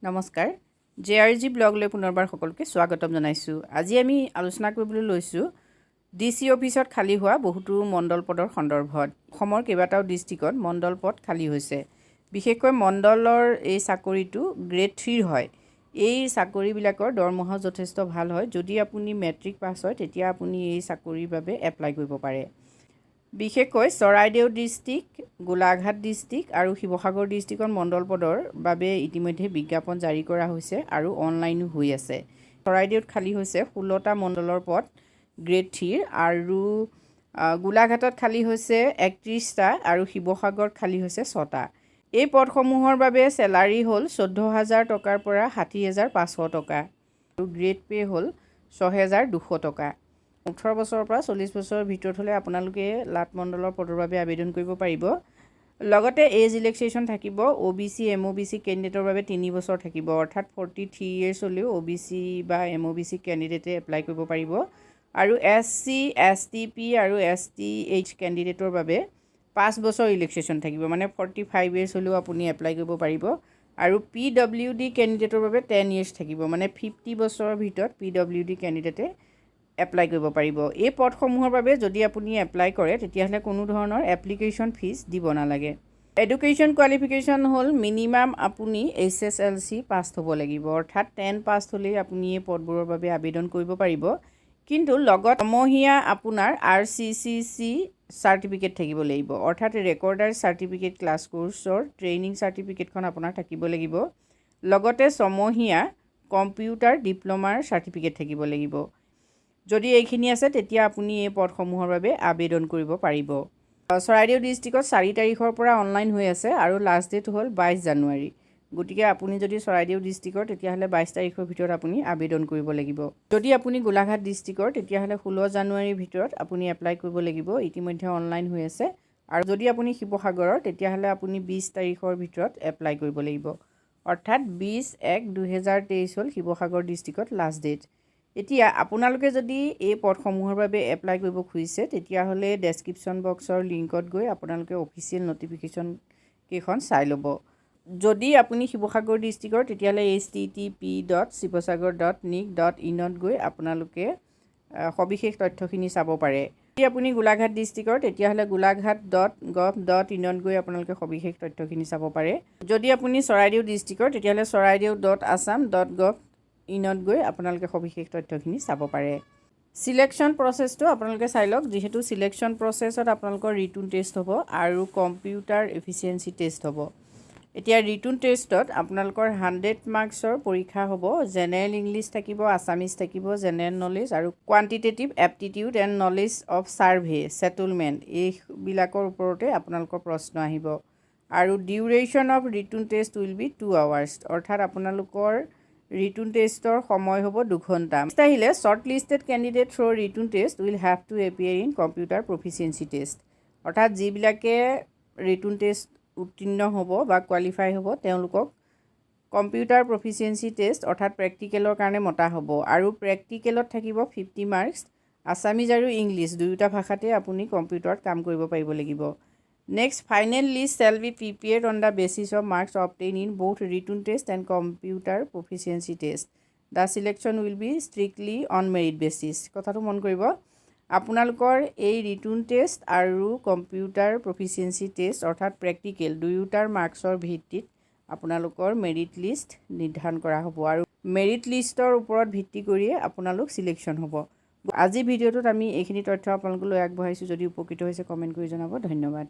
নমস্কাৰ জেআৰজি ব্লগলৈ পুনৰবাৰ সকলোকে স্বাগতম জনাইছোঁ। আজি আমি আলোচনা কৰিবলৈ লৈছোঁ ডিসি অফিচত খালী হোৱা বহুতো মণ্ডল পদৰ সন্দৰ্ভত। অসমৰ কেইবাটাও ডিষ্ট্ৰিক্টত মণ্ডল পদ খালী হৈছে। বিশেষকৈ মণ্ডলৰ এই চাকৰিটো গ্ৰেড 3 হয়। এই চাকৰিবিলাকৰ দৰমহা যথেষ্ট ভাল হয়। যদি আপুনি মেট্ৰিক পাছ হয় তেতিয়া আপুনি এই চাকৰিৰ বাবে এপ্লাই কৰিব পাৰে। বিশেষকৈ চৰাইদেউ ডিষ্ট্ৰিক্ট, গোলাঘাট ডিষ্ট্ৰিক্ট আৰু শিৱসাগৰ ডিষ্ট্ৰিক্টৰ মণ্ডল পদৰ বাবে ইতিমধ্যে বিজ্ঞাপন জাৰি কৰা হৈছে আৰু অনলাইনো হৈ আছে। চৰাইদেউত খালী হৈছে 16টা মণ্ডলৰ পদ গ্ৰেড 3 আৰু গোলাঘাটত খালী হৈছে 31টা আৰু শিৱসাগৰত খালী হৈছে 6টা। এই পদসমূহৰ বাবে চেলাৰী হ'ল 14,000 টকাৰ পৰা 60,500 টকা আৰু গ্ৰেড পে হ'ল 6,200 টকা। 18 বছৰৰ পৰা 40 বছৰৰ ভিতৰত হ'লে আপোনালোকে লাট মণ্ডলৰ পদৰ বাবে আবেদন কৰিব পাৰিব। লগতে এজ ৰিলেক্সেশ্যন থাকিব। OBC MOBC কেণ্ডিডেটৰ বাবে 3 বছৰ থাকিব, অৰ্থাৎ 43 ইয়েৰ্ছ হ'লেও OBC বা MOBC কেণ্ডিডেটে এপ্লাই কৰিব পাৰিব। আৰু SC STP আৰু STH কেণ্ডিডেটৰ বাবে 5 বছৰ ৰিলেক্সেশ্যন থাকিব, মানে 45 ইয়েৰ্ছ হ'লেও আপুনি এপ্লাই কৰিব পাৰিব। আৰু PWD কেণ্ডিডেটৰ বাবে 10 ইয়েৰ্ছ থাকিব, মানে 50 বছৰৰ ভিতৰত PWD কেণ্ডিডেটে এপ্লাই কৰিব পাৰিব। এই পদসমূহৰ বাবে যদি আপুনি এপ্লাই কৰে তেতিয়াহ'লে কোনো ধৰণৰ এপ্লিকেশ্যন ফিজ দিব নালাগে। এডুকেশ্যন কোৱালিফিকেশ্যন হ'ল মিনিমাম আপুনি HSLC পাছ হ'ব লাগিব, অৰ্থাৎ 10 পাছ হ'লেই আপুনি এই পদবোৰৰ বাবে আবেদন কৰিব পাৰিব। কিন্তু লগত সমহীয়া আপোনাৰ RCCC চাৰ্টিফিকেট থাকিব লাগিব, অৰ্থাৎ ৰেকৰ্ডাৰ চাৰ্টিফিকেট ক্লাছ কোৰ্চৰ ট্ৰেইনিং চাৰ্টিফিকেটখন আপোনাৰ থাকিব লাগিব। লগতে ছমহীয়া কম্পিউটাৰ ডিপ্ল'মাৰ চাৰ্টিফিকেট থাকিব লাগিব। যদি এইখিনি আছে তেতিয়া আপুনি এই পদসমূহৰ বাবে আবেদন কৰিব পাৰিব। চৰাইদেউ ডিষ্ট্ৰিক্টত 4 তাৰিখৰ পৰা অনলাইন হৈ আছে আৰু লাষ্ট ডেট হ'ল 22 জানুৱাৰী। গতিকে আপুনি যদি চৰাইদেউ ডিষ্ট্ৰিক্টৰ তেতিয়াহ'লে 22 তাৰিখৰ ভিতৰত আপুনি আবেদন কৰিব লাগিব। যদি আপুনি গোলাঘাট ডিষ্ট্ৰিক্টৰ তেতিয়াহ'লে 16 জানুৱাৰীৰ ভিতৰত আপুনি এপ্লাই কৰিব লাগিব। ইতিমধ্যে অনলাইন হৈ আছে। আৰু যদি আপুনি শিৱসাগৰৰ তেতিয়াহ'লে আপুনি 20 তাৰিখৰ ভিতৰত এপ্লাই কৰিব লাগিব, অৰ্থাৎ 20/1/2023 হ'ল শিৱসাগৰ ডিষ্ট্ৰিক্টত লাষ্ট ডেট। এতিয়া আপোনালোকে যদি এই পদসমূহৰ বাবে এপ্লাই কৰিব খুজিছে তেতিয়াহ'লে ডেছক্ৰিপশ্যন বক্সৰ লিংকত গৈ আপোনালোকে অফিচিয়েল ন'টিফিকেশ্যন কেইখন চাই ল'ব। যদি আপুনি শিৱসাগৰ ডিষ্ট্ৰিক্টৰ তেতিয়াহ'লে http.sivasagar.nic.in ত গৈ আপোনালোকে সবিশেষ তথ্যখিনি চাব পাৰে। যদি আপুনি গোলাঘাট ডিষ্ট্ৰিক্টৰ তেতিয়াহ'লে গোলাঘাট.gov.in ত গৈ আপোনালোকে সবিশেষ তথ্যখিনি চাব পাৰে। যদি আপুনি চৰাইদেউ ডিষ্ট্ৰিক্টৰ তেতিয়াহ'লে চৰাইদেউ.assam.gov.in ত গৈ আপোনালোকে সবিশেষ তথ্যখিনি চাব পাৰে। চিলেকশ্যন প্ৰচেছটো আপোনালোকে চাই লওক। যিহেতু চিলেকশ্যন প্ৰচেছত আপোনালোকৰ ৰিটন টেষ্ট হ'ব আৰু কম্পিউটাৰ এফিচিয়েঞ্চি টেষ্ট হ'ব। এতিয়া ৰিটন টেষ্টত আপোনালোকৰ 100 মাৰ্কছৰ পৰীক্ষা হ'ব। জেনেৰেল ইংলিছ থাকিব, আছামিজ থাকিব, জেনেৰেল নলেজ আৰু quantitative aptitude and knowledge of survey settlement, এইবিলাকৰ ওপৰতে আপোনালোকৰ প্ৰশ্ন আহিব। আৰু duration of written test will be 2 hours, অৰ্থাৎ আপোনালোকৰ ৰিটন টেষ্টৰ সময় হ'ব 2 ঘণ্টা। আহিলে short listed candidate through written test will have to appear in computer proficiency test, অৰ্থাৎ যিবিলাকে ৰিটন টেষ্ট উত্তীৰ্ণ হ'ব বা কোৱালিফাই হ'ব তেওঁলোকক কম্পিউটাৰ প্ৰফিচিয়েঞ্চি টেষ্ট অৰ্থাৎ প্ৰেক্টিকেলৰ কাৰণে মতা হ'ব। আৰু প্ৰেক্টিকেলত থাকিব 50 মাৰ্কছ। আছামিজ আৰু ইংলিছ দুয়োটা ভাষাতে আপুনি কম্পিউটাৰত কাম কৰিব পাৰিব লাগিব। Next, final list shell B prepared on the basis of marks obtain in both written test and computer proficiency test. The selection will be strictly on merit basis. কথাটো মন কৰিব, আপোনালোকৰ এই ৰিটন টেষ্ট আৰু কম্পিউটাৰ প্ৰফিচিয়েঞ্চি টেষ্ট অৰ্থাৎ practical দুয়োটাৰ মাৰ্কছৰ ভিত্তিত আপোনালোকৰ মেৰিট লিষ্ট নিৰ্ধাৰণ কৰা হ'ব আৰু মেৰিট লিষ্টৰ ওপৰত ভিত্তি কৰিয়ে আপোনালোক চিলেকশ্যন হ'ব। আজি ভিডিঅ'টোত আমি এইখিনি তথ্য আপোনালোকলৈ আগবঢ়াইছোঁ। যদি উপকৃত হৈছে কমেণ্ট কৰি জনাব। ধন্যবাদ।